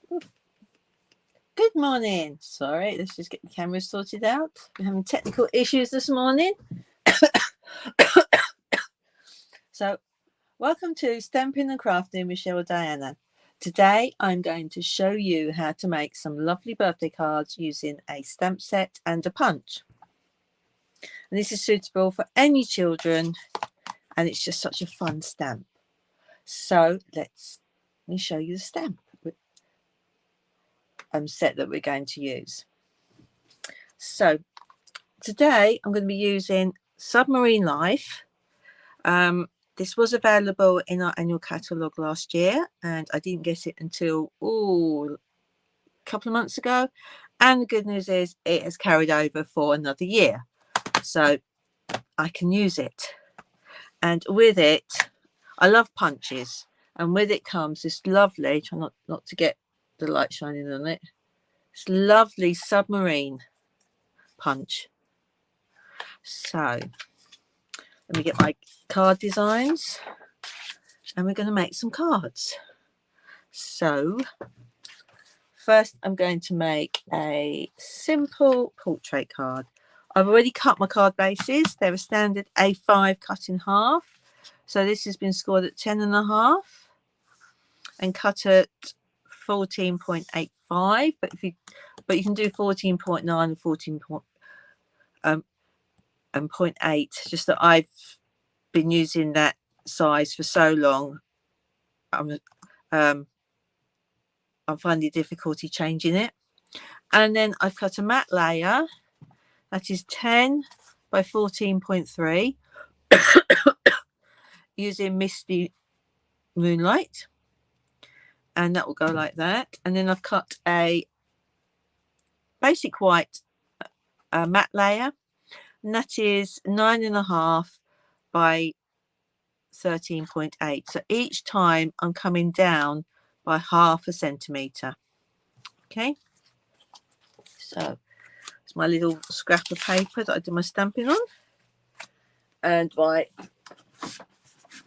Good morning. Sorry, let's just get the camera sorted out. We're having technical issues this morning. So, welcome to Stamping and Crafting with Michelle Diana. Today, I'm going to show you how to make some lovely birthday cards using a stamp set and a punch. And this is suitable for any children, and it's just such a fun stamp. So, let me show you the stamp set that we're going to use. So, today I'm going to be using Submarine Life. This was available in our annual catalogue last year, and I didn't get it until a couple of months ago. And the good news is it has carried over for another year, so I can use it. And with it, I love punches, and with it comes this lovely, try not to get the light shining on it, this lovely submarine punch. So let me get my card designs, and we're going to make some cards. So first I'm going to make a simple portrait card. I've already cut my card bases. They're a standard A5 cut in half. So this has been scored at 10.5 and cut at 14.85. But you can do 14.9 and 14.8. Just that I've been using that size for so long. I'm finding difficulty changing it. And then I've cut a matte layer that is 10 by 14.3 using Misty Moonlight, and that will go like that. And then I've cut a basic white matte layer, and that is 9.5 by 13.8. So each time I'm coming down by 0.5 centimetre. Okay, so it's my little scrap of paper that I did my stamping on, and my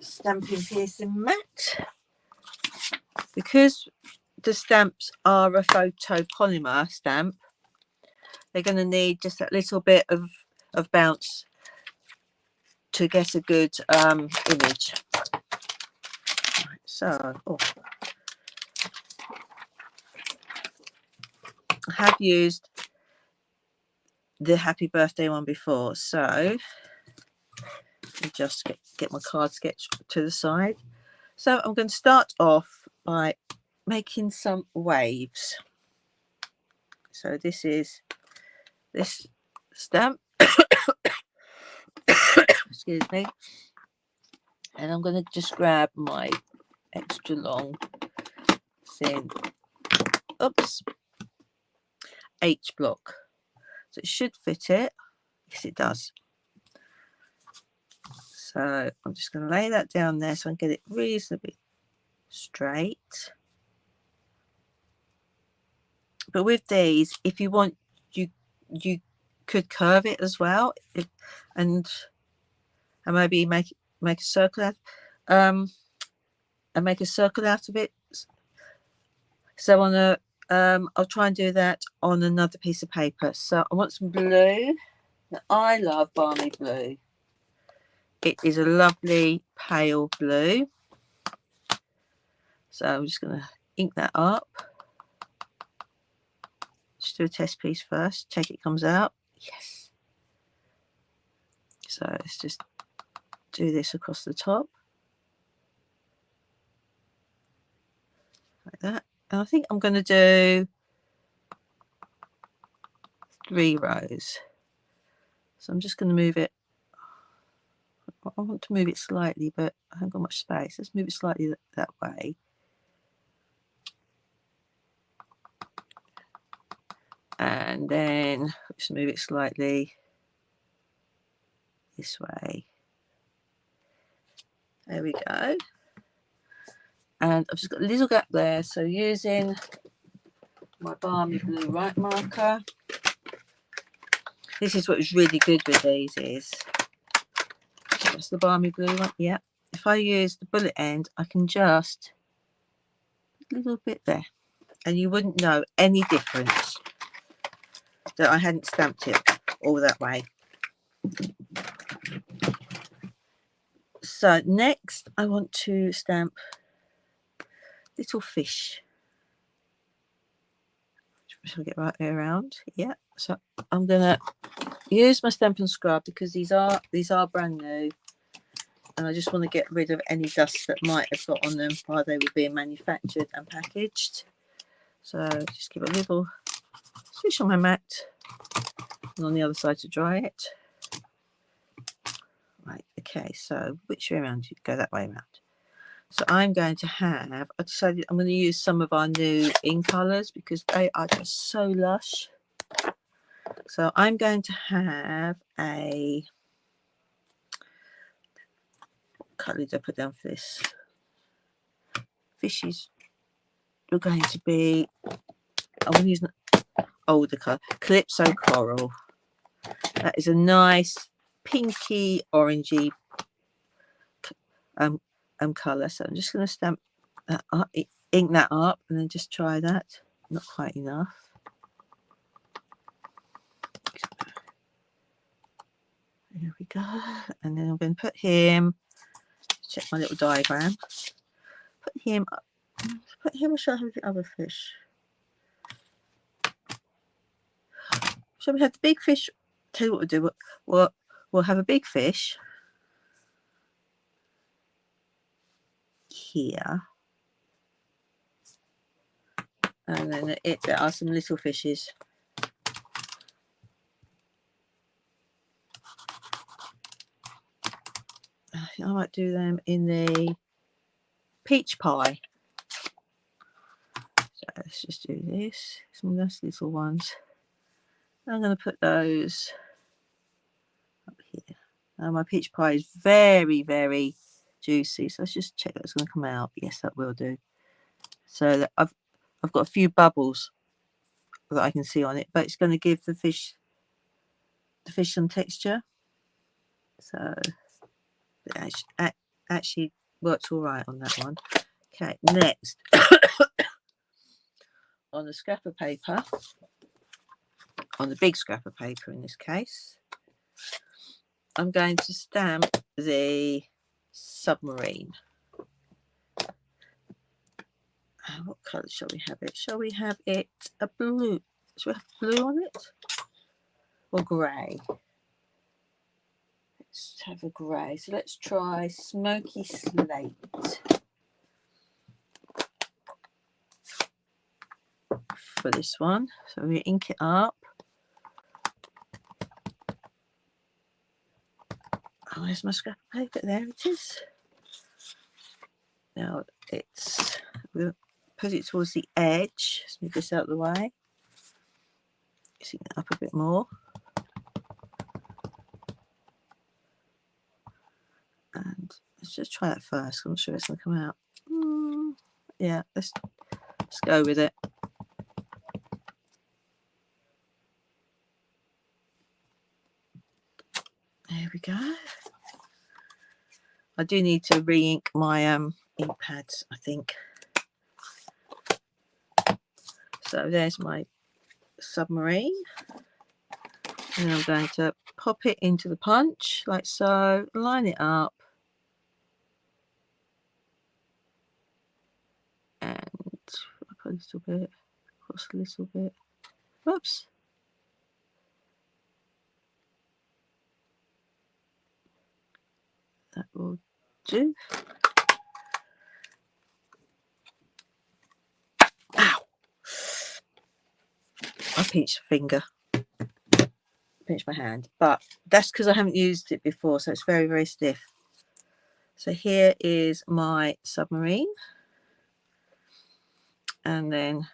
stamping piercing mat. Because the stamps are a photopolymer stamp, they're going to need just a little bit of bounce to get a good image. Right, so I have used the happy birthday one before, so let me just get my card sketch to the side. So I'm going to start off by making some waves. So this is this stamp. Excuse me. And I'm going to just grab my extra long thin H block. So it should fit it. Yes, it does. So I'm just going to lay that down there so I can get it reasonably straight. But with these, if you want, you could curve it as well, and maybe make a circle out, and make a circle out of it. So on a I'll try and do that on another piece of paper. So I want some blue. Now, I love balmy blue. It is a lovely pale blue. So I'm just going to ink that up. Just do a test piece first. Check it comes out. Yes. So let's just do this across the top. Like that. And I think I'm going to do 3 rows. So I'm just going to move it. I want to move it slightly, but I haven't got much space. Let's move it slightly that way. And then just move it slightly this way. There we go. And I've just got a little gap there. So using my balmy blue right marker. This is what is really good with these is, that's the balmy blue one. Yeah. If I use the bullet end, I can just put a little bit there. and you wouldn't know any difference that I hadn't stamped it all that way. So next I want to stamp little fish. Shall I get right way around? Yeah. So I'm gonna use my Stampin' Scrub because these are brand new, and I just want to get rid of any dust that might have got on them while they were being manufactured and packaged. So just give it a little swish on my mat and on the other side to dry it. Right, okay, so which way around? You go that way around. So I'm going to have, I decided I'm going to use some of our new ink colours because they are just so lush. So I'm going to have a, what colour did I put down for this? Fishes are going to be, I'm going to use an older colour, Calypso Coral. That is a nice pinky orangey colour. So I'm just going to stamp that up, ink that up, and then just try that. Not quite enough. There we go. And then I'm going to put him, check my little diagram. Put him up. Put him, or shall I have the other fish? Shall we have the big fish? Tell you what we'll do. We'll have a big fish here. And then there are some little fishes. I think I might do them in the peach pie. So let's just do this. Some nice little ones. I'm going to put those up here. Now my peach pie is very, very juicy. So let's just check that's going to come out. Yes, that will do. So that I've got a few bubbles that I can see on it, but it's going to give the fish some texture. So it actually works all right on that one. Okay, next on the scrap of paper, on the big scrap of paper in this case, I'm going to stamp the submarine. What colour shall we have it? Shall we have it a blue? Shall we have blue on it? Or grey? Let's have a grey. So let's try Smoky Slate. For this one. So we ink it up. Oh, where's my scrap of paper? There it is. Now we'll put it towards the edge. Let's move this out of the way. Mixing it up a bit more. And let's just try that first. I'm not sure it's going to come out. Yeah, let's go with it. There we go. I do need to re-ink my ink pads, I think. So there's my submarine. And I'm going to pop it into the punch like so, line it up. And up a little bit, across a little bit. Whoops. That will do. Ow! I pinched a finger. Pinched my hand. But that's because I haven't used it before, so it's very, very stiff. So here is my submarine. And then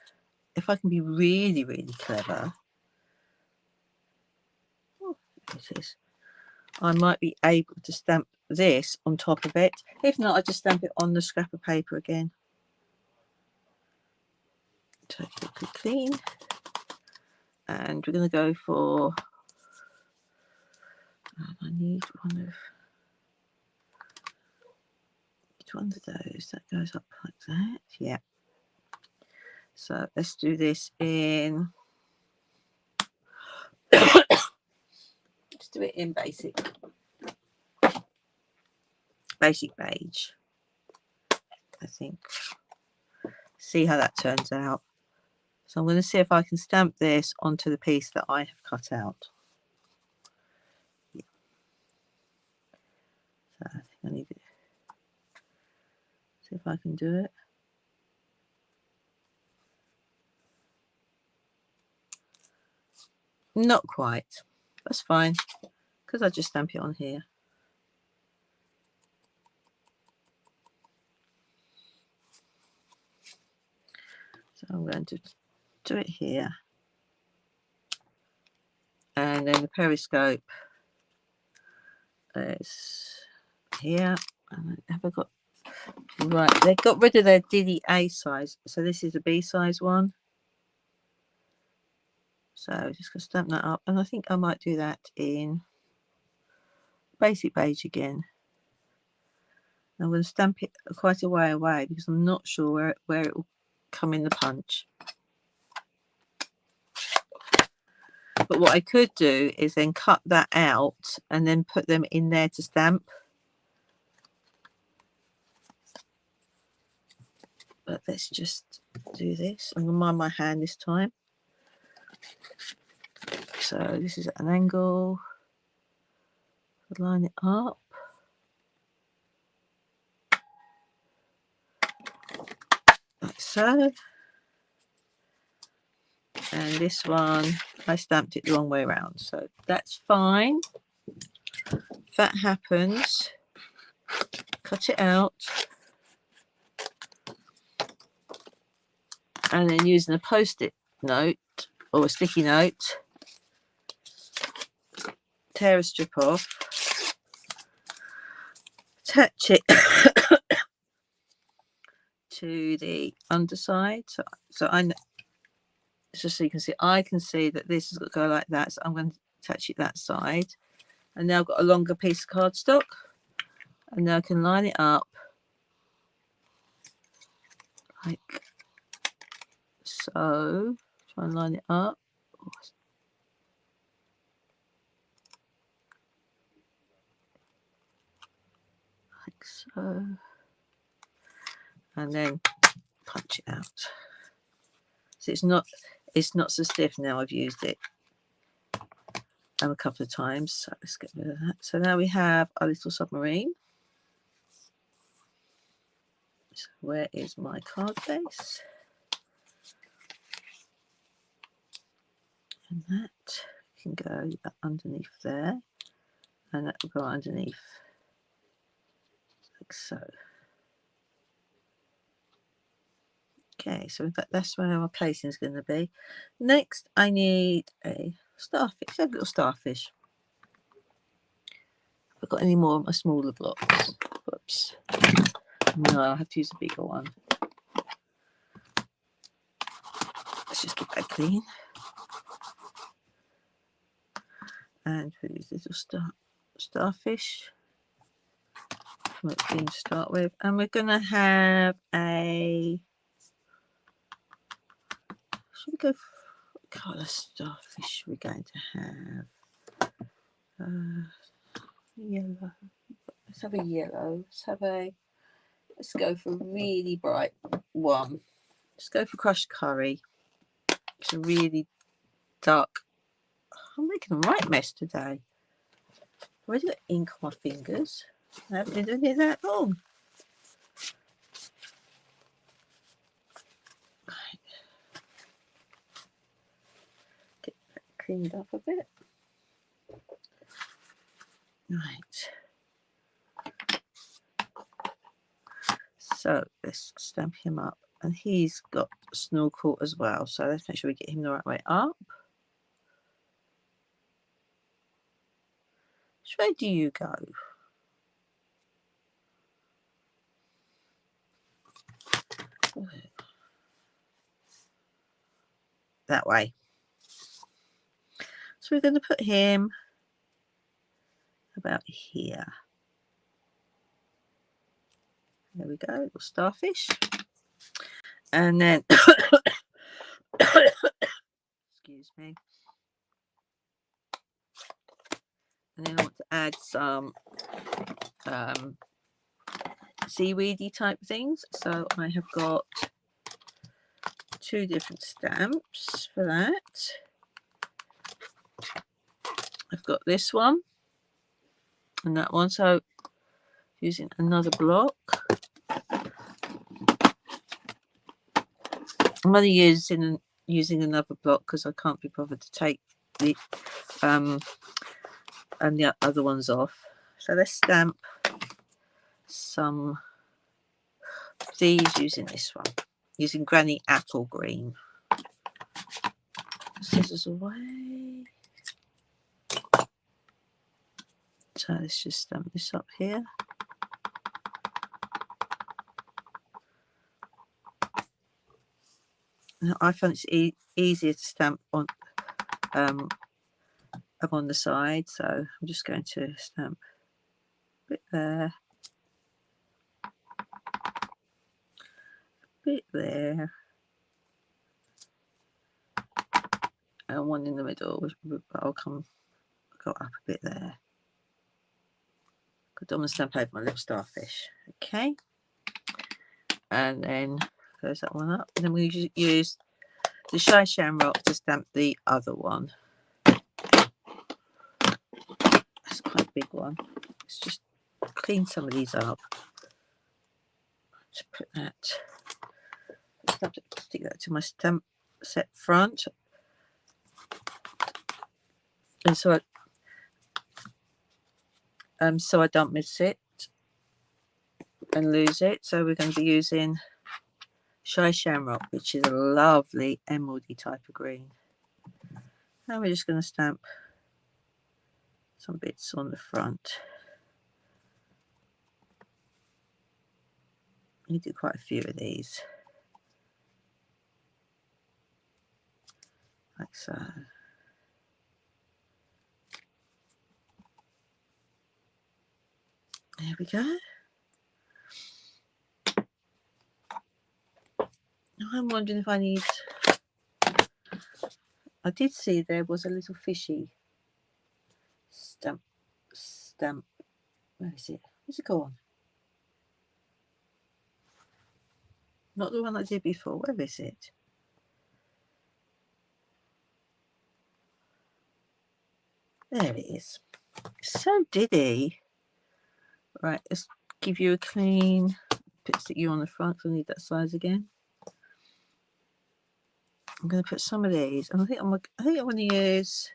if I can be really, really clever, it is, I might be able to stamp this on top of it. If not, I just stamp it on the scrap of paper again. Take it quickly clean. And we're going to go for, I need one of those that goes up like that. Yeah. So let's do this in, let's do it in basic beige, I think. See how that turns out. So I'm going to see if I can stamp this onto the piece that I have cut out. So I think I need to see if I can do it. Not quite. That's fine, because I just stamp it on here. So I'm going to do it here. And then the periscope is here. And have I got, right, they got rid of their Diddy A size. So this is a B size one. So just going to stamp that up. And I think I might do that in basic beige again. I'm going to stamp it quite a way away because I'm not sure where it will come in the punch. But what I could do is then cut that out and then put them in there to stamp. But let's just do this. I'm going to mind my hand this time. So this is at an angle. Line it up. Like so. And this one, I stamped it the wrong way around. So that's fine. If that happens, cut it out. And then using a post-it note or a sticky note, tear a strip off, attach it to the underside. So I, just so you can see, I can see that this has got to go like that. So I'm going to attach it that side. And now I've got a longer piece of cardstock. And now I can line it up like so. Try and line it up. Like so. And then punch it out. So it's not so stiff now. I've used it a couple of times. So let's get rid of that. So now we have our little submarine. So where is my card base? And that can go underneath there. And that will go underneath like so. Okay, so that's where our placing is going to be. Next, I need a starfish, a little starfish. Have I got any more of my smaller blocks? Whoops. No, I have to use a bigger one. Let's just get that clean. And put these little starfish from the green to start with. And we're going to have a... Should we go for what colour starfish we're going to have? Yellow. Let's have a yellow. Let's go for a really bright one. Let's go for crushed curry. It's a really dark. I'm making a right mess today. I've already got ink on my fingers. I haven't been doing it that long. Right. Get that cleaned up a bit. Right. So let's stamp him up. And he's got a snorkel as well. So let's make sure we get him the right way up. Which way do you go? That way. So we're going to put him about here. There we go, little starfish. And then Okay. And then I want to add some seaweedy type things. So I have got 2 different stamps for that. I've got this one and that one. So using another block. I'm only using another block because I can't be bothered to take the and the other ones off. So let's stamp some of these using this one, using Granny Apple Green. Scissors away. So let's just stamp this up here. Now, I find it's easier to stamp on up on the side, so I'm just going to stamp a bit there, a bit there, and one in the middle, but I'll go up a bit there. I don't want to stamp over my little starfish. Okay, and then close that one up, and then we use the Shy Shamrock to stamp the other one. That's quite a big one. Let's just clean some of these up. To put that, stick that to my stamp set front, and so I don't miss it and lose it. So we're going to be using Shy Shamrock, which is a lovely emeraldy type of green. And we're just going to stamp some bits on the front. You do quite a few of these, like so. There we go. Now I'm wondering if I need... I did see there was a little fishy stamp. Where is it? Where's it gone? Not the one I did before. Where is it? There it is. So diddy. Right, let's give you a clean. Stick you on the front. I need that size again. I'm going to put some of these, and I think I want to use.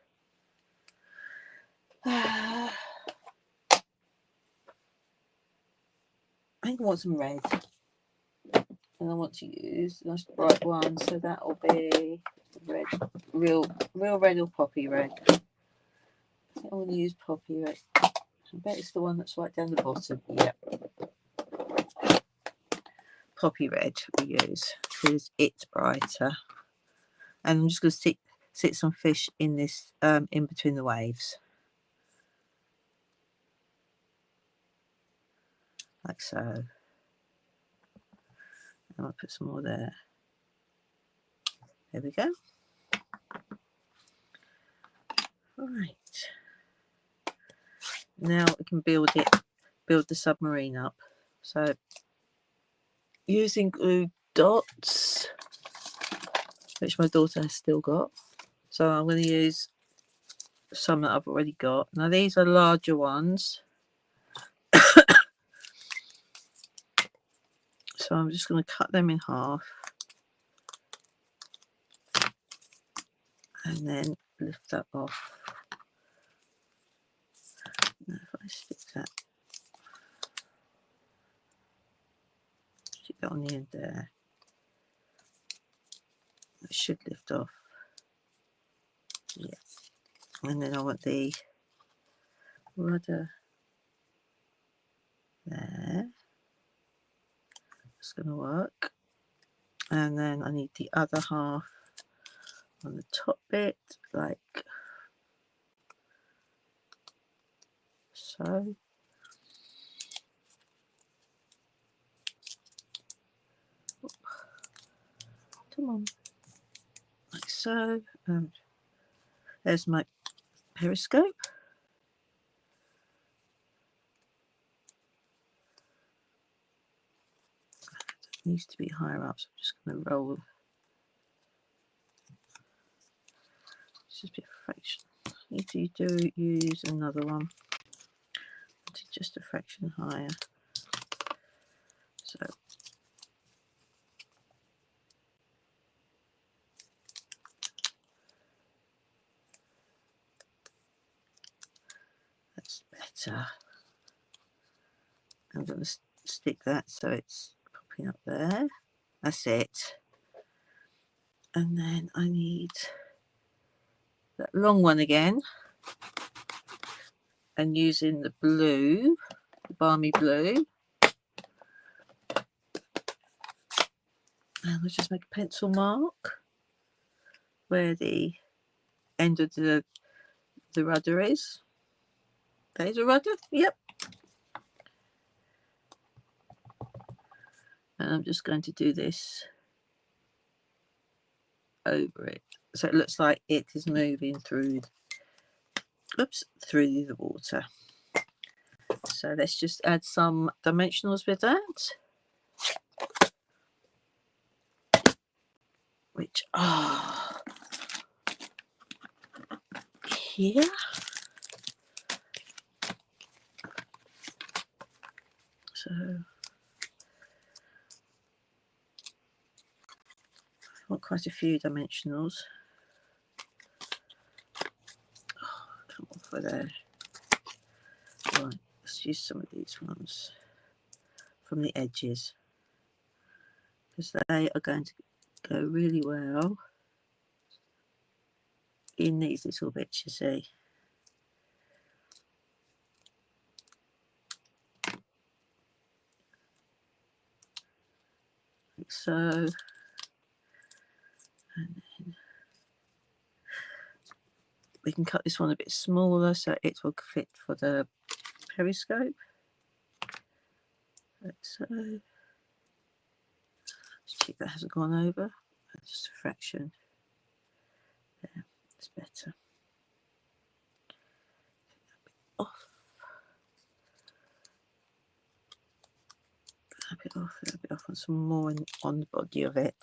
I think I want some red, and I want to use a nice bright one. So that will be red, real red or poppy red. I think I want to use poppy red. I bet it's the one that's right down the bottom. Yep. Poppy red we use because it's brighter. And I'm just going to stick some fish in this, in between the waves. Like so. And I'll put some more there. There we go. Right. Now we can build the submarine up. So using glue dots, which my daughter has still got. So I'm going to use some that I've already got. Now these are larger ones. So I'm just going to cut them in half. And then lift that off. Now if I stick that on the end there, it should lift off. Yeah. And then I want the rudder there. It's going to work. And then I need the other half on the top bit, like so. Come on, like so, and There's my periscope. It needs to be higher up, so I'm just going to roll. It's just a fraction. If you do use another one, it's just a fraction higher. So that's better. I'm going to stick that so it's popping up there. That's it. And then I need that long one again, and using the blue, the balmy blue, and I'll just make a pencil mark where the end of the rudder is. There's a rudder, yep. And I'm just going to do this over it, so it looks like it is moving through, through the water. So let's just add some dimensionals with that, which are here. So I want quite a few dimensionals. Come off of there. Right, let's use some of these ones from the edges, because they are going to go really well in these little bits, you see. Like so. And then we can cut this one a bit smaller so it will fit for the periscope. Like so. Just check that hasn't gone over. Just a fraction. There, it's better. Off. A bit off, and some more on the body of it.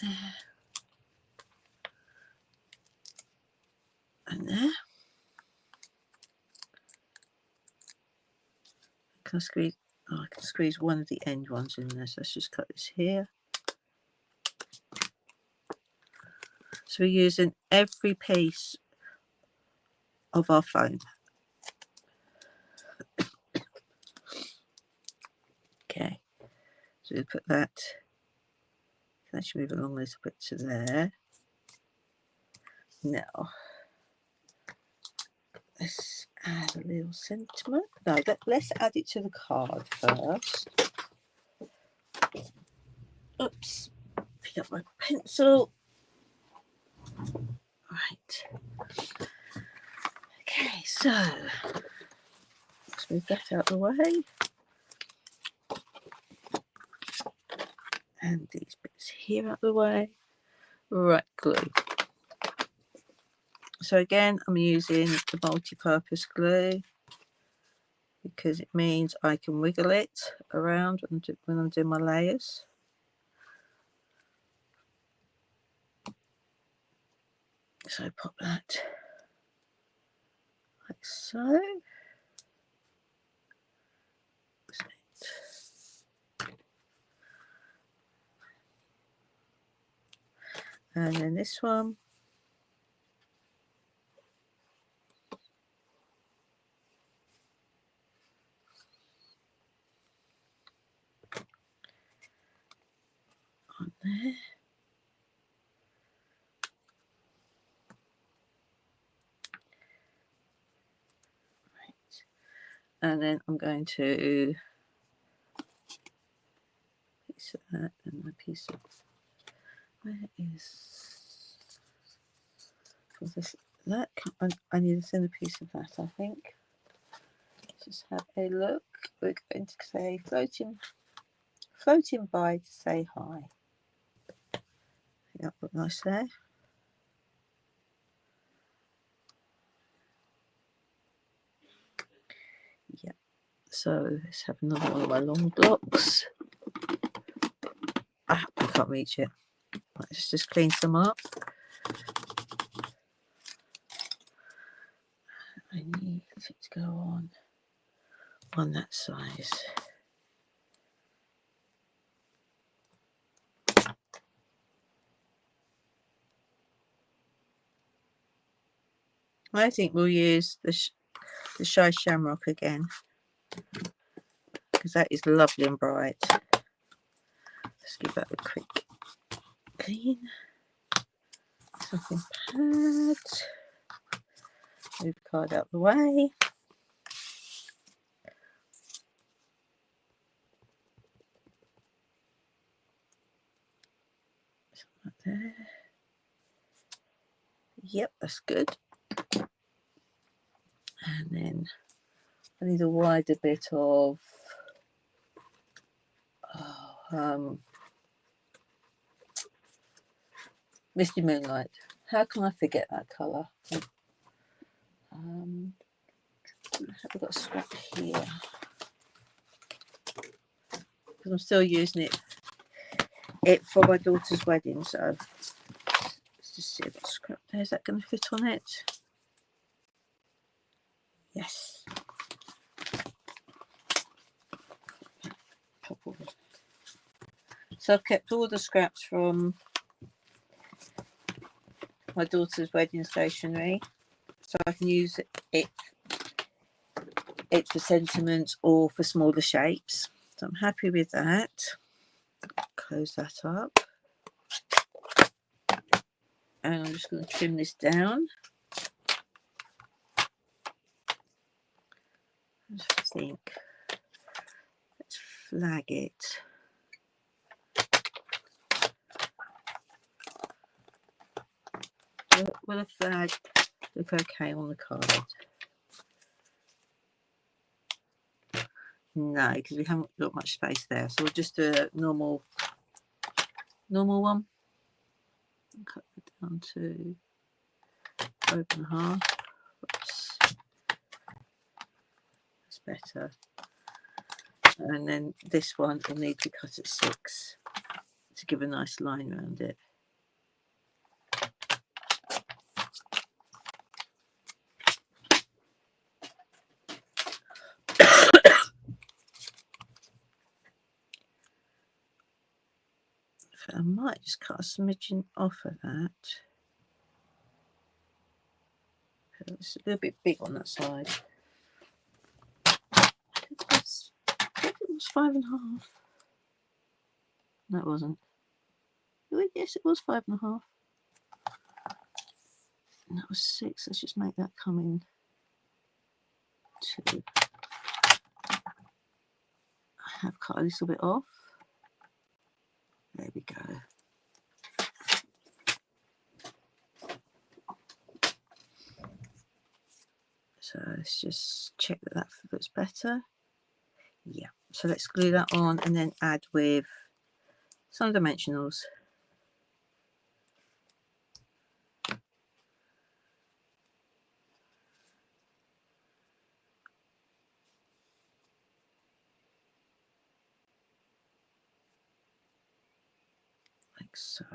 There. And there. Can I squeeze? Oh, I can squeeze one of the end ones in there. So let's just cut this here. So we're using every piece of our foam. Okay, so we put that. Can actually move along a little bit to there. Now let's add a little sentiment. No, let's add it to the card first. Oops, pick up my pencil. Right. Okay, so let's move that out of the way. And these bits here out of the way. Right, glue. So again, I'm using the multi-purpose glue because it means I can wiggle it around when I'm doing my layers. So pop that like so. And then this one. On there. Right. And then I'm going to piece of that and a piece of, where is this? That I need a thinner piece of that, I think. Let's just have a look. We're going to say floating by to say hi. I think that looked nice there. Yeah. So let's have another one of my long blocks. I can't reach it. Let's just clean some up. I need it to go on that size. I think we'll use the Shy Shamrock again, because that is lovely and bright. Let's give that a quick clean. Something pad. Move the card out the way. Something like there. Yep, that's good. And then I need a wider bit of Misty Moonlight. How can I forget that colour? Have I got a scrap here? Because I'm still using it for my daughter's wedding, so let's just see if I've got scrap there. Is that going to fit on it? Yes. So I've kept all the scraps from my daughter's wedding stationery, so I can use it for sentiments or for smaller shapes. So I'm happy with that. Close that up. And I'm just going to trim this down. I think. Let's flag it. Will a flag look okay on the card? No, because we haven't got much space there. So we'll just do a normal one. Cut it down to open half. Oops. That's better. And then this one will need to cut at 6 to give a nice line around it. I might just cut a smidgen off of that. It's a little bit big on that side. I think it was 5.5. No, it wasn't. Yes, it was 5.5. And that was 6. Let's just make that come in 2. I have cut a little bit off. There we go. So let's just check that looks better. Yeah. So let's glue that on and then add with some dimensionals. Like so.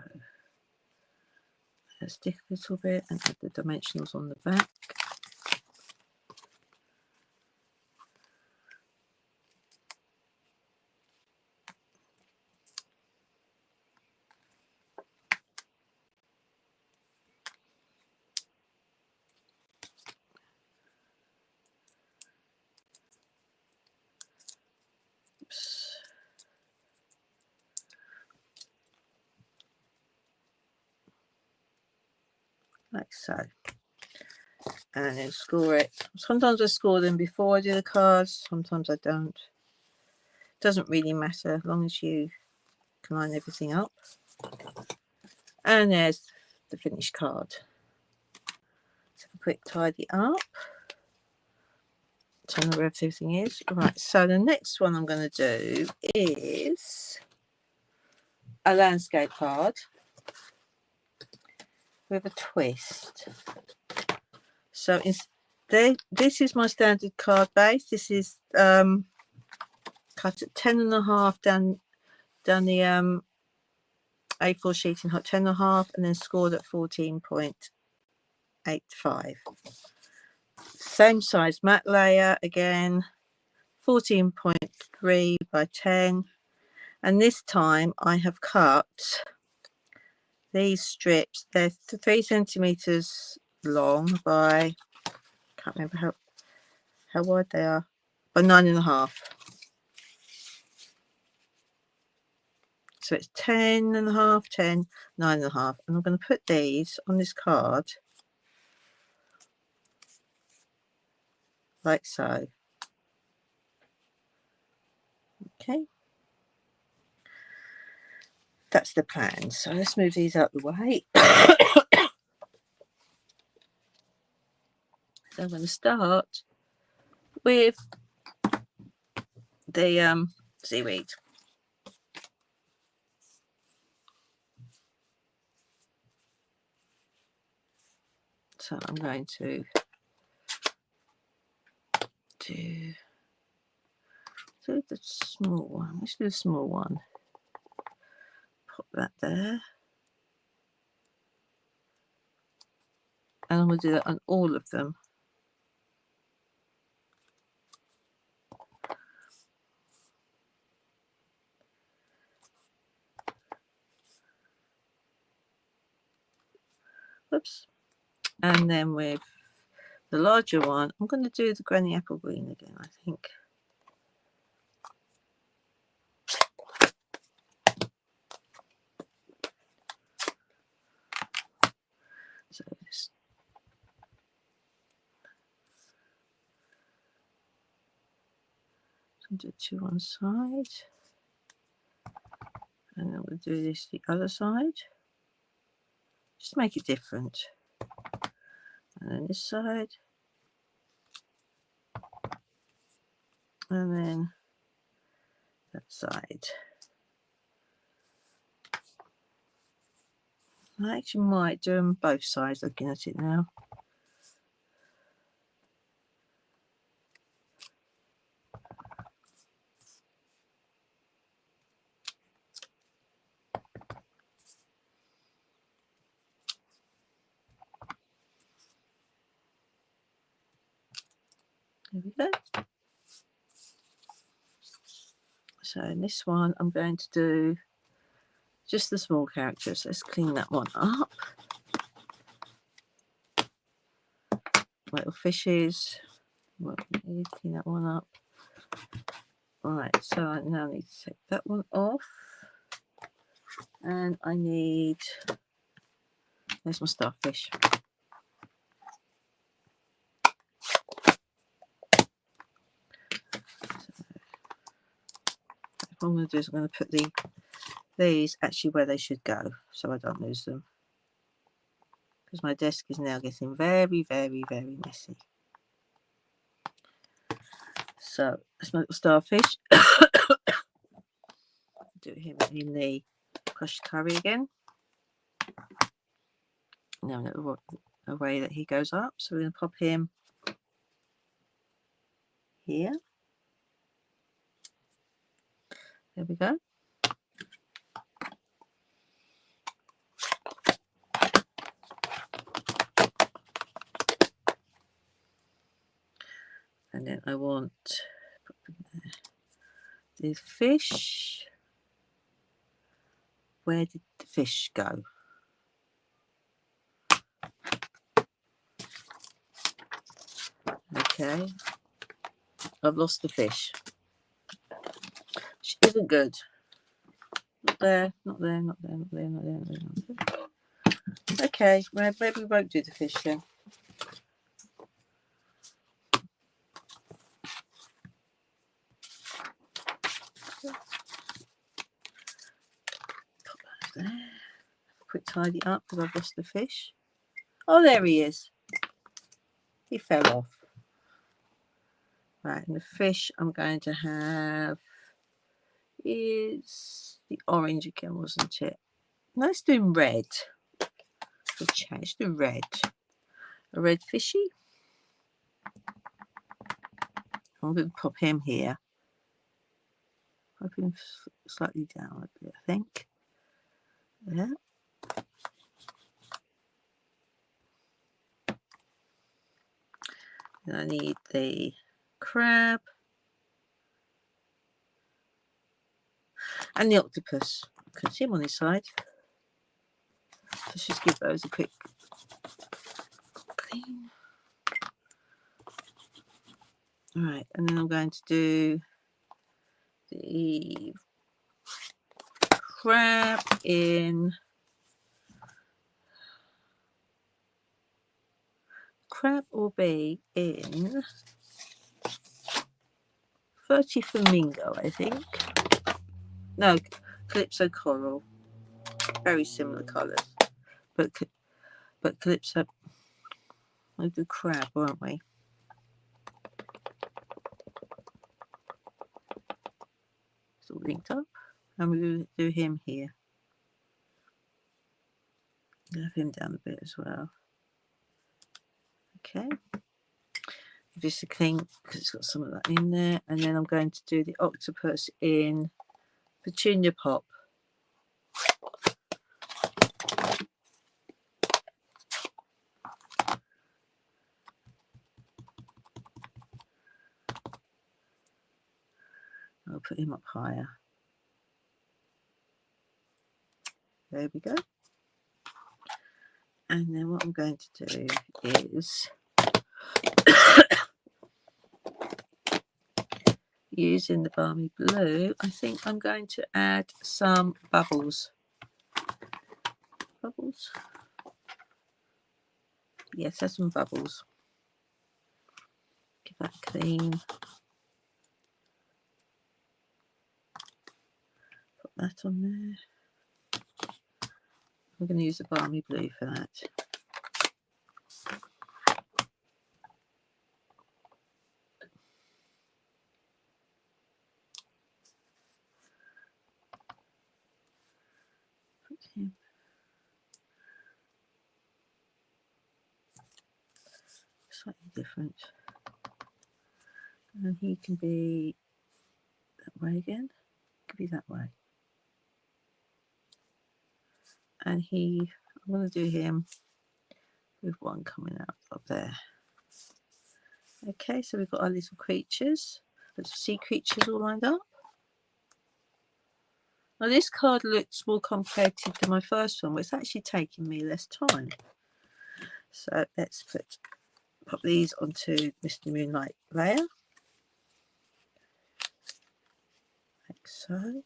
Let's stick a little bit and add the dimensionals on the back. Oops. Like so. And then score it. Sometimes I score them before I do the cards, sometimes I don't. Doesn't really matter as long as you can line everything up. And there's the finished card. So a quick tidy up. So I know where everything is. Right, so the next one I'm going to do is a landscape card with a twist. So this is my standard card base. This is cut at 10.5 down the A4 sheet in hot 10.5 and then scored at 14.85. Same size matte layer again, 14.3 by 10, and this time I have cut these strips. They're 3 centimeters long by, can't remember how wide they are, by 9.5. So it's 10.5, 10, 9.5, and I'm going to put these on this card like so. Okay, that's the plan. So let's move these out the way. So I'm going to start with the seaweed. So I'm going to do the small one. Let's do the small one. Pop that there. And I'm going to do that on all of them. Oops. And then with the larger one, I'm going to do the granny apple green again, I think. So just do 2 on side. And then we'll do this the other side. Just make it different. And then this side. And then that side. I actually might do them both sides looking at it now. There we go. So in this one, I'm going to do just the small characters. Let's clean that one up. Little fishes. Clean that one up. Right, so I now need to take that one off. And I need, there's my starfish. What I'm going to do is I'm going to put these actually where they should go so I don't lose them. Because my desk is now getting very, very, very messy. So that's my little starfish. Do him in the crushed curry again. Now the way that he goes up. So we're going to pop him here. There we go. And then I want the fish. Where did the fish go? Okay. I've lost the fish. She isn't good. Not there, not there, not there, not there, not there, not there, not there. Okay, maybe we won't do the fish then. Put that there. Quick tidy up because I've lost the fish. Oh, there he is. He fell off. Right, and the fish I'm going to have is the orange again, wasn't it? Let's do red. We'll change to red. A red fishy. I'm going to pop him here. Pop him slightly down a bit, I think. Yeah. And I need the crab and the octopus. You can see him on his side. Let's just give those a quick clean. Alright, and then I'm going to do the crab in crab will be in 30 flamingo, I think. No, Calypso coral. Very similar colours. But Calypso, we'll do crab, won't we? It's all linked up. And we'll do him here. Have him down a bit as well. Okay. Just a clean, because it's got some of that in there. And then I'm going to do the octopus in Petunia Pop. I'll put him up higher. There we go. And then what I'm going to do is using the Balmy Blue, I think I'm going to add some bubbles. Bubbles? Yes, add some bubbles. Give that a clean. Put that on there. I'm going to use the Balmy Blue for that. Put him. Slightly different. And he can be that way again. Could be that way. And I'm going to do him with one coming out up there. Okay, so we've got our little creatures, little sea creatures all lined up. Now this card looks more complicated than my first one, but it's actually taking me less time. So let's pop these onto Mr. Moonlight layer, like so.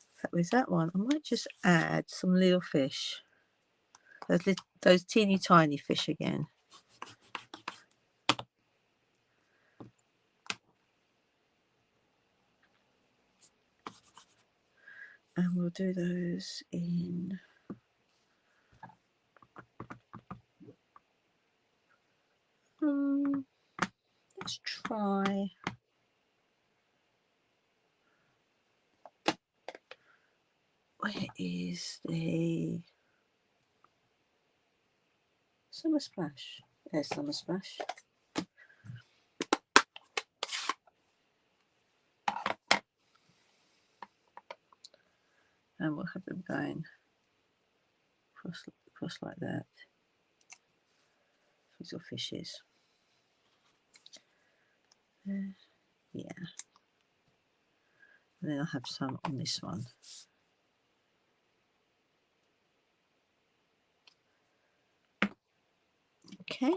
In fact, with that one, I might just add some little fish, those teeny tiny fish again. And we'll do those in let's try where is the Summer Splash? There's Summer Splash. And we'll have them going across like that. These are fishes. Yeah. And then I'll have some on this one. Okay.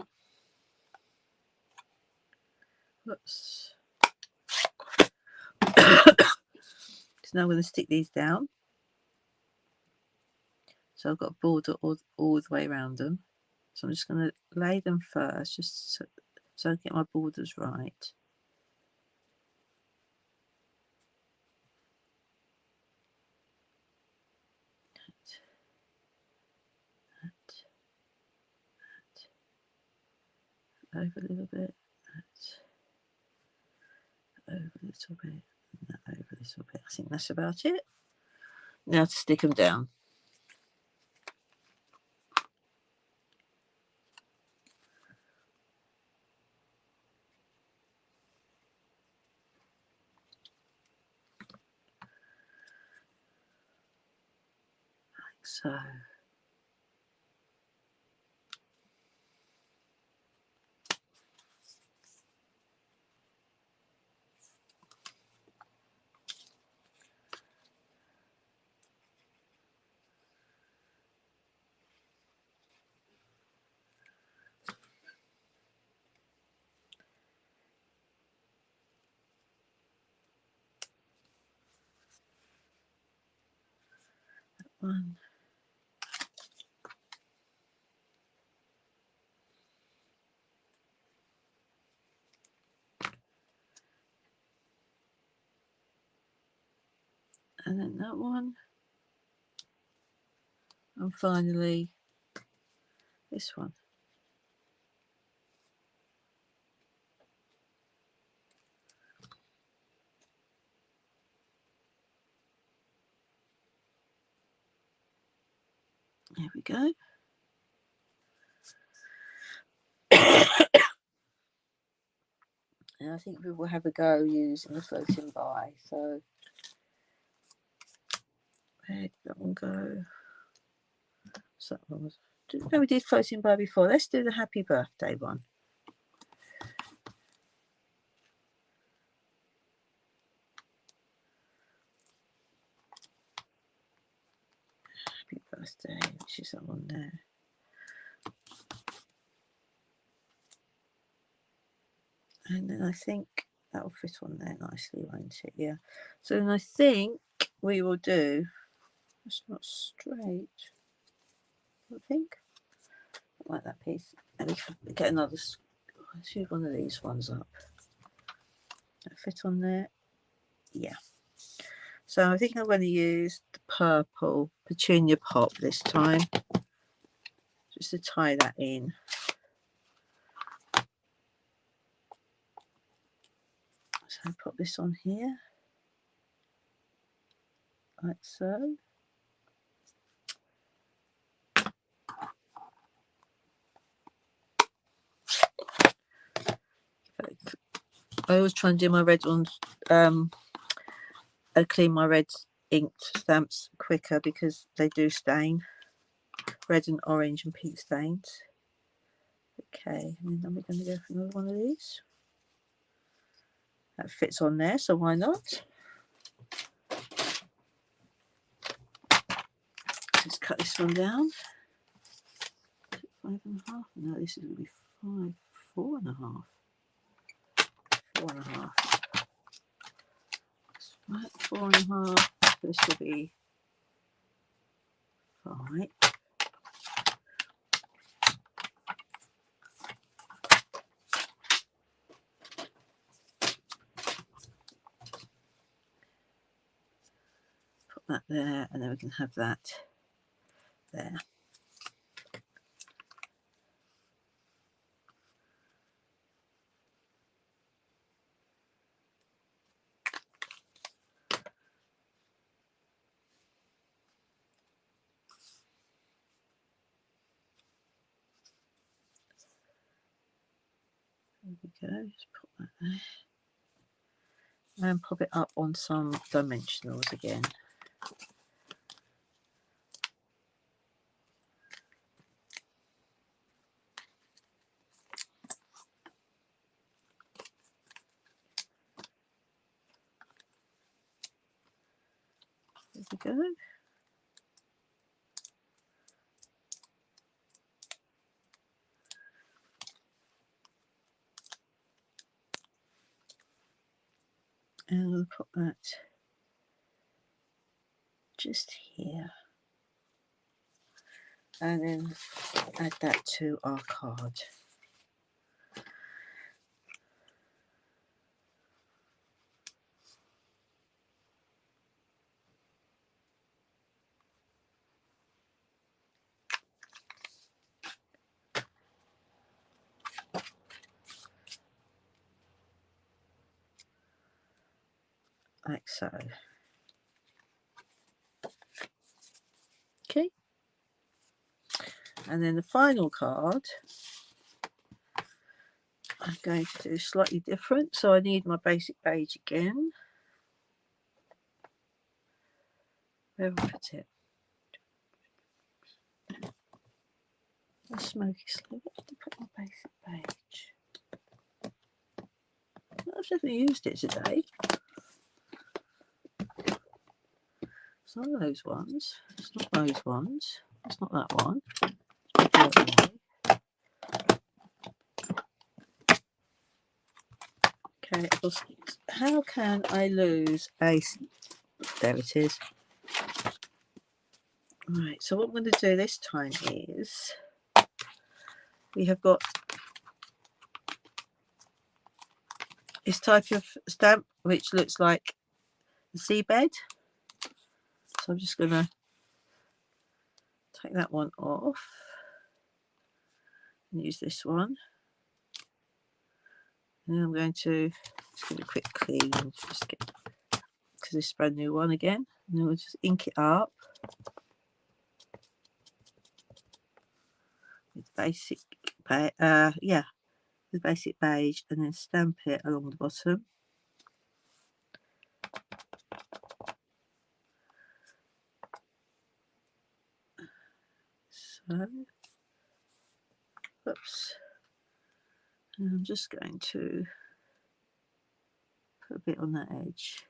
Whoops. So now I'm going to stick these down. So I've got a border all the way around them. So I'm just going to lay them first, just so I get my borders right. over a little bit, that over a little bit, and that over a little bit. I think that's about it. Now to stick them down. Like so. One. And then that one. And finally, this one. There we go. And I think we will have a go using the floating by. So where did that one go? So that one was. No, we did floating by before. Let's do the happy birthday one. Happy birthday, which is that one there. And then I think that will fit on there nicely, won't it? Yeah. So then I think we will do. It's not straight. I think. I like that piece. And we can get another. Let's use one of these ones up. That fit on there. Yeah. So I think I'm going to use the purple Petunia Pop this time, just to tie that in. So I pop this on here, like so. I always try and do my red ones, I clean my red inked stamps quicker because they do stain. Red and orange and pink stains. Okay, and then we're going to go for another one of these. That fits on there, so why not? Let's cut this one down. 5.5. No, this is going to be 5. 4.5. 4.5. Right, 4.5. This will be 5. Put that there, and then we can have that there. There we go, just put that there. And pop it up on some dimensionals again. There we go. And we'll put that just here. And then add that to our card. like so. Okay, and then the final card I'm going to do slightly different, so I need my basic beige again. Where have I put it? The smoky slip. Where did I put my basic beige? I've definitely used it today. It's not those ones. It's not those ones. It's not that one. Okay, how can I lose a... There it is. Right, so what I'm going to do this time is we have got this type of stamp which looks like the seabed. So I'm just going to take that one off and use this one. And then I'm going to just give it a quick clean, just get, because this is a brand new one again. And then we'll just ink it up with basic, with basic beige, and then stamp it along the bottom. So, oops. And I'm just going to put a bit on that edge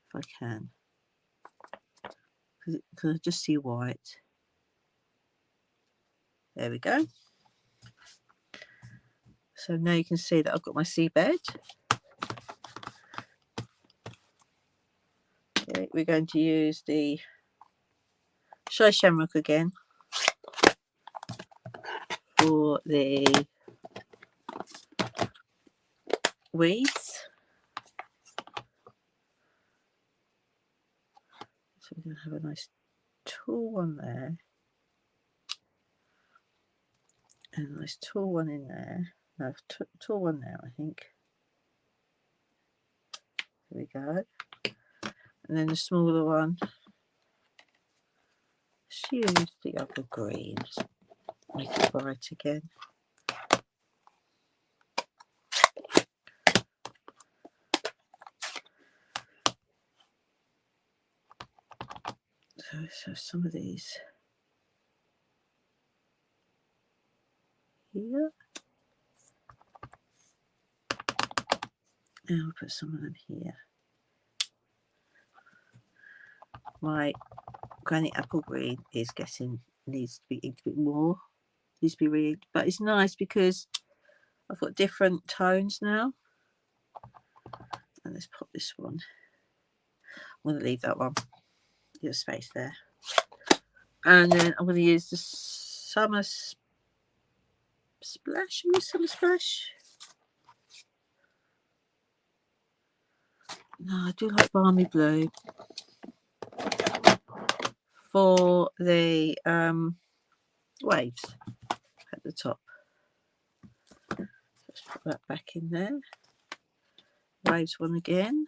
if I can, because I just see white. There we go. So now you can see that I've got my seabed. Okay, we're going to use the Shy Shamrock again for the weeds. So we're going to have a nice tall one there, and a nice tall one in there. No, tall one there, I think. There we go. And then the smaller one. Let's use the other green. Just make it bright again. So some of these here. And I'll put some of them here. My Granny Apple Green is needs to be inked a bit more. Needs to be re-inked, but it's nice because I've got different tones now. And let's pop this one. I'm going to leave that one. Leave a space there. And then I'm going to use the Summer Splash. Summer Splash. No, I do like Balmy Blue for the waves at the top. Let's put that back in there. Waves one again.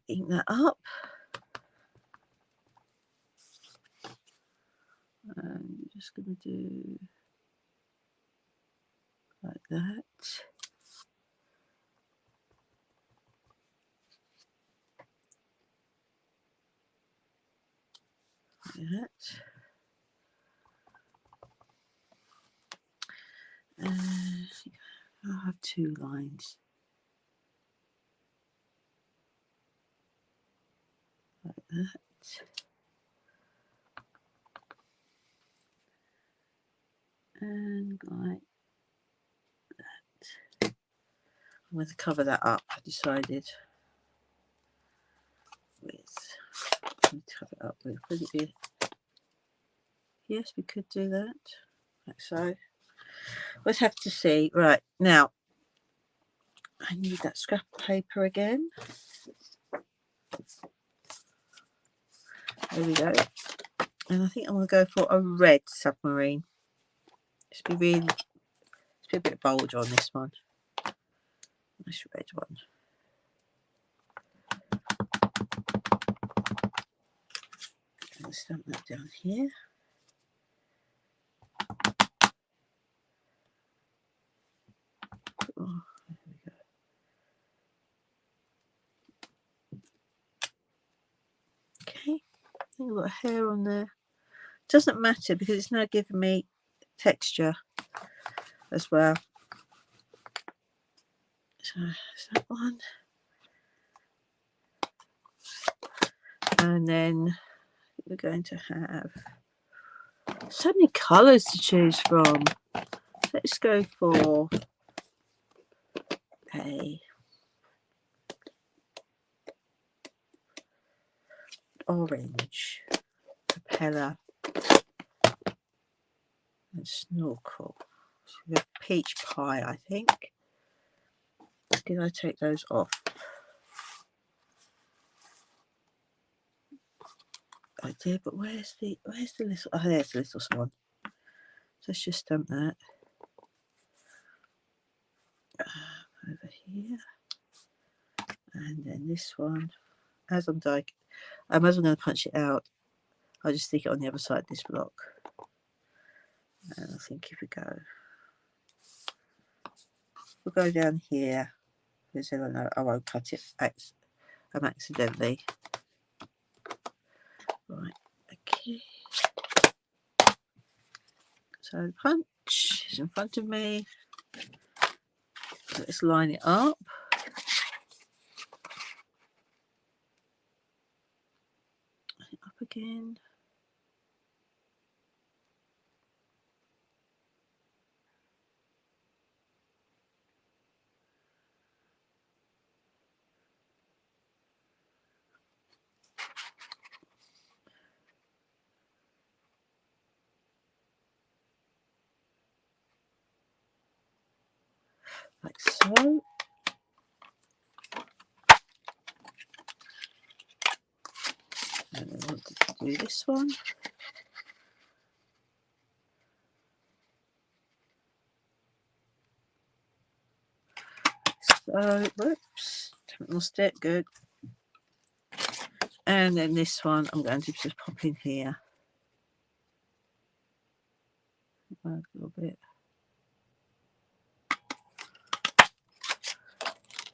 Ink that up. And I'm just going to do like that. Like that. I'll have two lines. Like that. And like that. I'm going to cover that up, I decided. Cover it up with. Could it be? Yes, we could do that. Like so. Let's have to see. Right, now I need that scrap of paper again. There we go. And I think I'm going to go for a red submarine. Just be be a bit bolder on this one. This red one. I'll stamp that down here. Oh, there we go. Okay, I think I've got a hair on there. Doesn't matter because it's now giving me texture as well. So that's that one. And then we're going to have so many colours to choose from. Let's go for a orange propeller and snorkel. So we have peach pie, I think. Did I take those off? I did, but where's the little? Oh, there's the little swan. So let's just stamp that over here, and then this one. As I'm going to punch it out, I'll just stick it on the other side of this block. And I think if we go, we'll go down here, because then I won't cut it accidentally. Right, okay. So the punch is in front of me. Let's line it up. Up again. Like so. And I want to do this one. So, whoops, lost it, good. And then this one, I'm going to just pop in here. A little bit.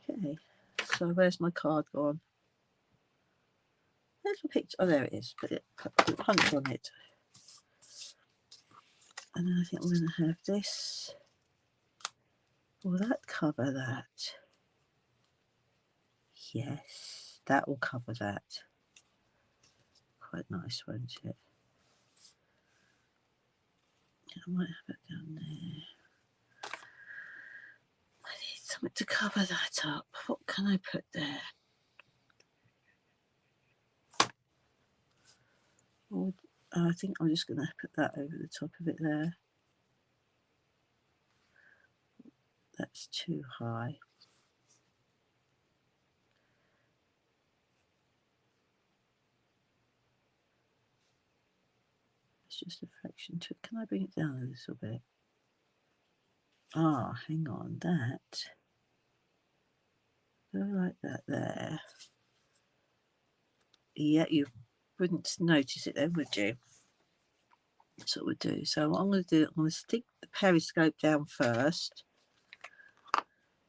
Okay, so where's my card gone? There's a picture. Oh, there it is. Put the punch on it. And then I think I'm going to have this. Will that cover that? Yes, that will cover that. Quite nice, won't it? I might have it down there. I need something to cover that up. What can I put there? I think I'm just going to put that over the top of it there. That's too high. It's just a fraction to it. Can I bring it down a little bit? Ah, hang on, that. Go like that there. Yeah, you wouldn't notice it then, would you? That's what we'll do. So what I'm going to do, I'm going to stick the periscope down first,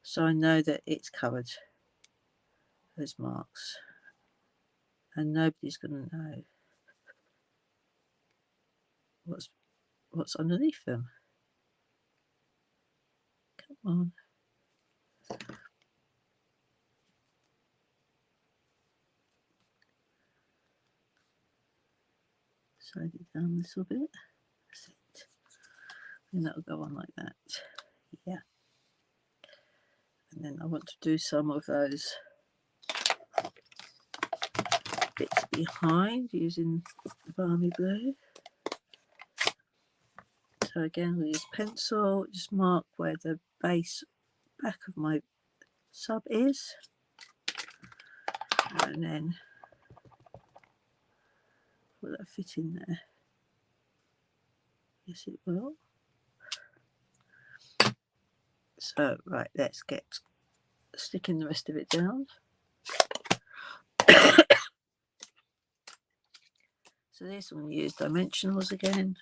so I know that it's covered those marks, and nobody's going to know what's underneath them. Come on. Slide it down a little bit. That's it. And that'll go on like that. Yeah. And then I want to do some of those bits behind using the Balmy Blue. So again, we'll use pencil, just mark where the base back of my sub is. And then will that fit in there? Yes, it will. So right, let's get sticking the rest of it down. So this I'm going to use dimensionals again.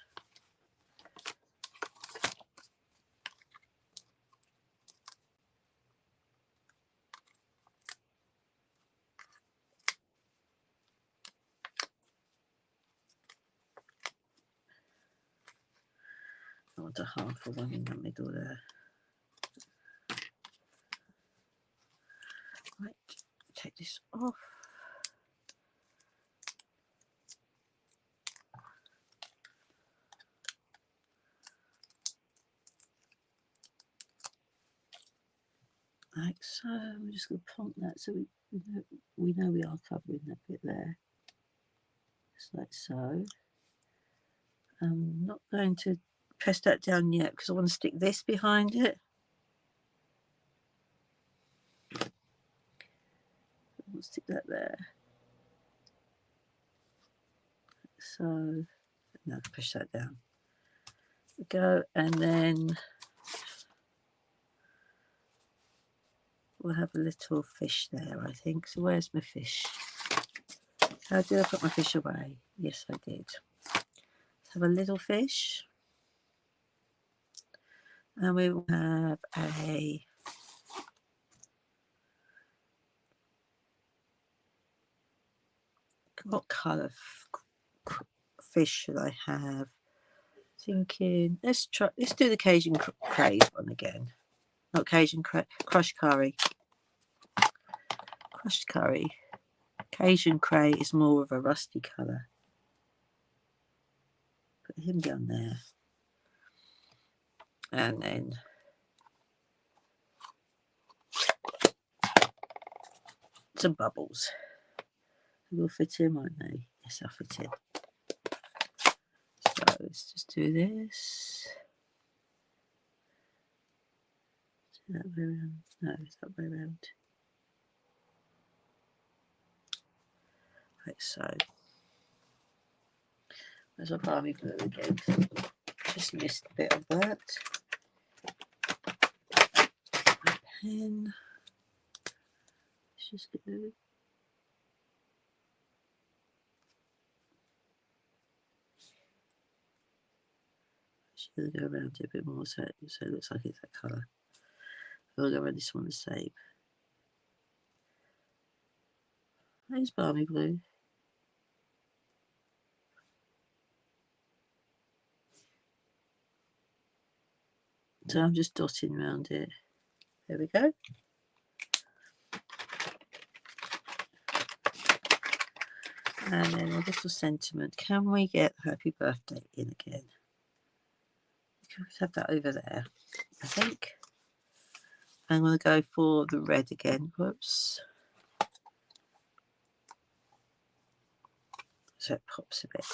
I want a half of one in the middle there. Right, take this off. Like so, we're just going to plonk that so we know we are covering that bit there. Just like so. I'm not going to press that down yet because I want to stick this behind it. We'll stick that there. So now push that down. We go, and then we'll have a little fish there, I think. So where's my fish? How did I put my fish away? Yes, I did. Let's have a little fish. And we will have a what colour fish should I have? Thinking let's do the Cajun craze one again. Not Cajun crushed curry. Crushed curry. Cajun cray is more of a rusty colour. Put him down there. And then some bubbles. Will fit in, won't they? Yes, they'll fit in. So let's just do this. Do that way around. No, it's that way around. Like so. There's our balmy blue again. Just missed a bit of that. My pen. Let's just go. Should go around it a bit more so it looks like it's that colour. We'll go around this one the same. There's balmy blue. So I'm just dotting around it. There we go. And then a little sentiment. Can we get happy birthday in again? Can we have that over there? I think. I'm going to go for the red again. Whoops. So it pops a bit.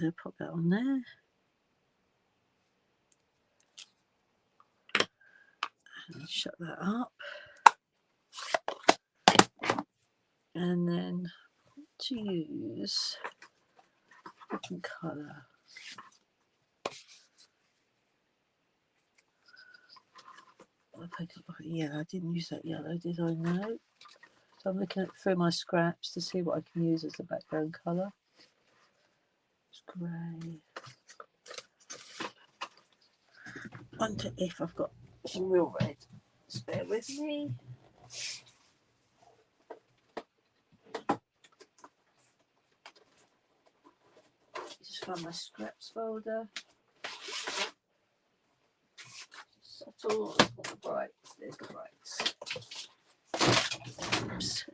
I'll pop that on there. And shut that up. And then to use a different colour. Yeah, I didn't use that yellow, did I? No. So I'm looking through my scraps to see what I can use as the background colour. It's grey. Wonder if I've got some real red. Just bear with me. Just find my scraps folder. Subtle, the brights. There's the brights. Oops.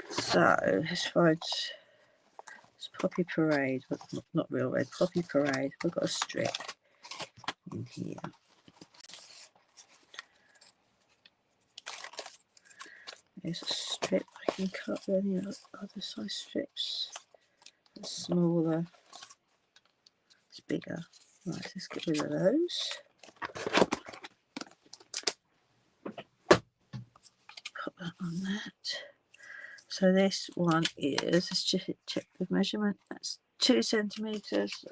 So let's find it's Poppy Parade, but not real red. Poppy Parade. We've got a strip in here. There's a strip I can cut. Any other size strips? It's smaller. It's bigger. Right, let's get rid of those. Put that on that. So this one is, let's just check the measurement, that's 2 centimeters.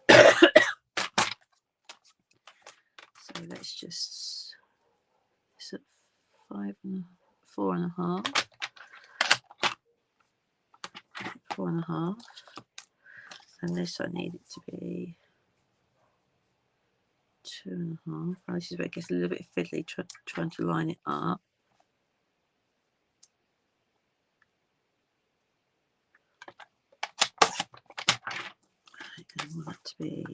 So let's just, it's at 4.5, 4.5, and this I need it to be 2.5. This is where it gets a little bit fiddly trying to line it up. I want it to be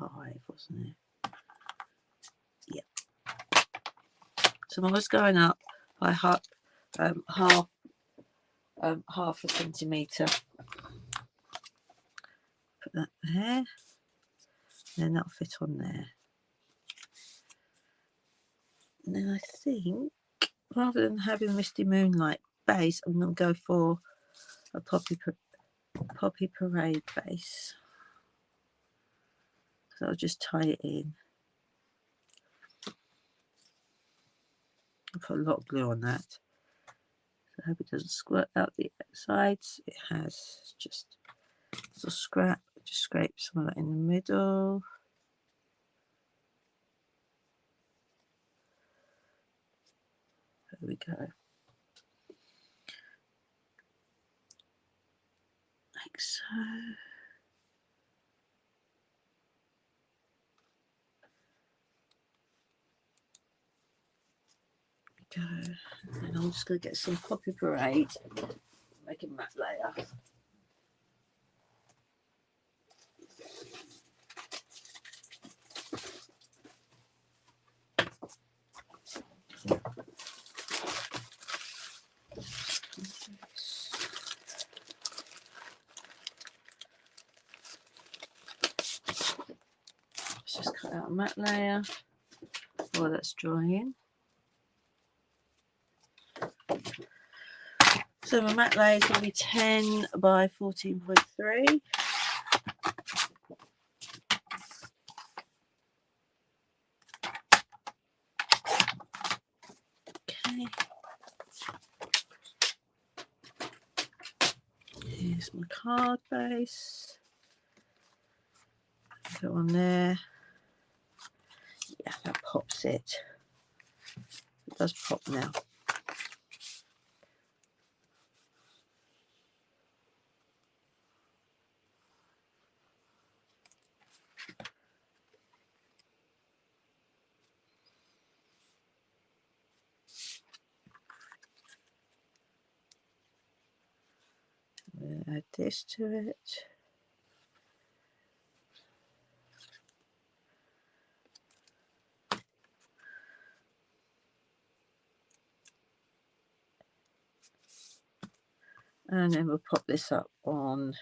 5, wasn't it? Yeah. So I was going up by half a centimetre. Put that there, and then that'll fit on there. And then I think, rather than having Misty Moonlight base, I'm going to go for a Poppy Parade base. So I'll just tie it in. I'll put a lot of glue on that. So I hope it doesn't squirt out the sides. It has. Just a little scrap. Just scrape some of that in the middle. There we go. Like so. Go. And I'm just going to get some Poppy Parade, make a matte layer. Let's just cut out a matte layer while that's drying. So my matte layer is going to be 10 by 14.3. Okay. Here's my card base. Go on there. Yeah, that pops it. It does pop now. We'll add this to it. And then we'll pop this up on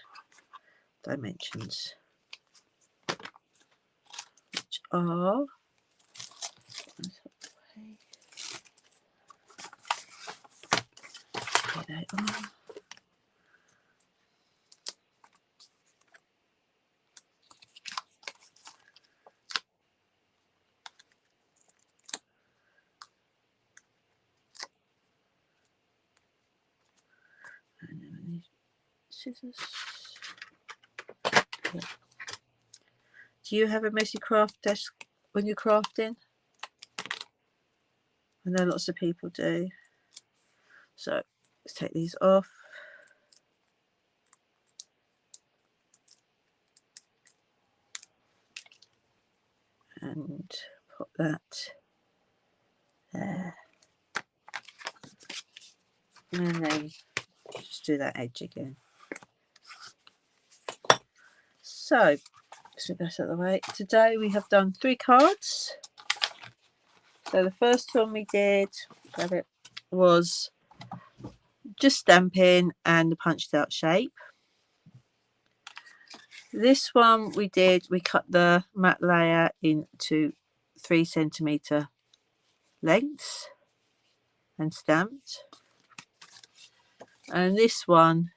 dimensions, which are, there they are. And then I need scissors. Yeah. Do you have a messy craft desk when you're crafting? I know lots of people do. So let's take these off. And pop that there. And then just do that edge again. So that's out of the way. Today we have done 3 cards. So the first one we did, was just stamping and the punched out shape. This one we cut the matte layer into 3 centimetre lengths and stamped. And this one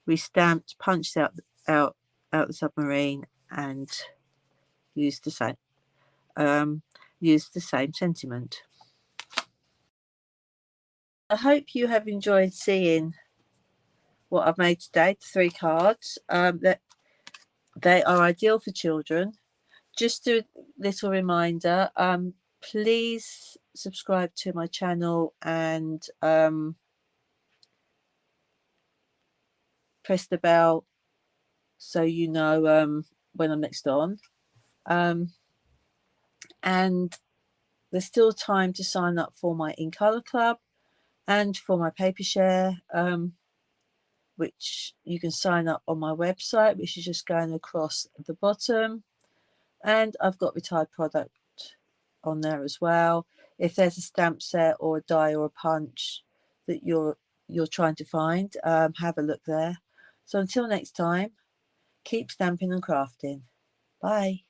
we stamped, punched out the submarine and used the same sentiment. I hope you have enjoyed seeing what I've made today, the 3 cards. That they are ideal for children. Just a little reminder, please subscribe to my channel and press the bell so you know when I'm next on. And there's still time to sign up for my In Colour Club and for my paper share, which you can sign up on my website, which is just going across the bottom. And I've got retired product on there as well. If there's a stamp set or a die or a punch that you're trying to find, have a look there. So until next time, keep stamping and crafting. Bye.